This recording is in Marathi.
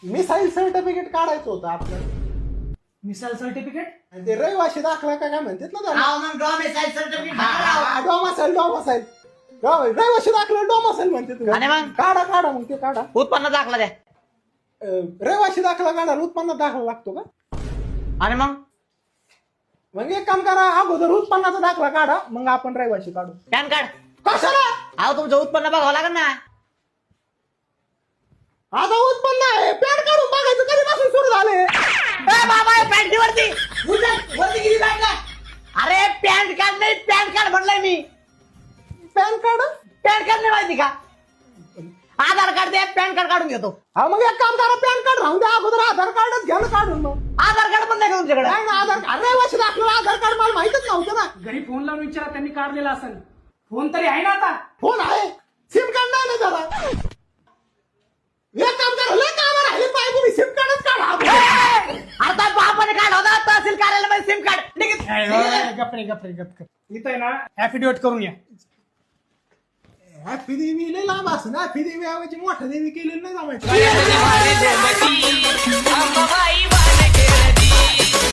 मिसाईल सर्टिफिकेट काढायचं होतं आपल्याला. Missile certificate. आणि ते रहिवाशी दाखला काय म्हणतात ना त्याला. राव मग डॉमिसाईल सर्टिफिकेट डोमासाईल रहिवाशी दाखला डोमासाईल म्हणते. आणि मग? काढा काढा मग ते काढा. उत्पन्न दाखला द्या. रहिवाशी दाखला काढा उत्पन्न दाखला लागतो का? आणि मग एक काम करा अगोदर उत्पन्नाचा दाखला काढा मग आपण रहिवाशी काढू. Pan card. कशाला? अहो तुमचं उत्पन्न बघावं लागेल ना. आता उत्पन्न आहे पॅन काढून बघायचं कधीपासून सुरू झाले. बाबा पॅन्टी वरती. वरती गेली लागला. अरे पॅन कार्ड नाही पॅन कार्ड म्हणलंय मी. पॅन कार्ड पॅन कार्ड नाही माहिती का? आधार कार्ड द्या पॅन कार्ड काढून घेतो. हा मग एक काम करा पॅन कार्ड राहून द्या अगोदर आधार कार्डच घ्या ना काढून. मग आधार कार्ड पण नाही का तुमच्याकडे? नाही ना आधार कार्ड रहिवाशी दाखला आधार कार्ड मला माहितच नव्हतं ना. घरी फोन लावून विचारा त्यांनी काढलेला असेल. फोन तरी आहे ना आता. फोन आहे सिम कार्ड नाही ना जरा. एक काम करा लय काम राहिले पाहिजे सिम कार्डच काढा. आता बापाने काढ होता तहसील कार्यालयामध्ये सिम कार्ड. गप्रे इथं आहे ना ऍफिडेविट करून या. हॅपी देवी लय लांब असं ना हॅपी देवी ऐवजी मोठ्या देवी केलेली नाही जमायचं. अंबाबाई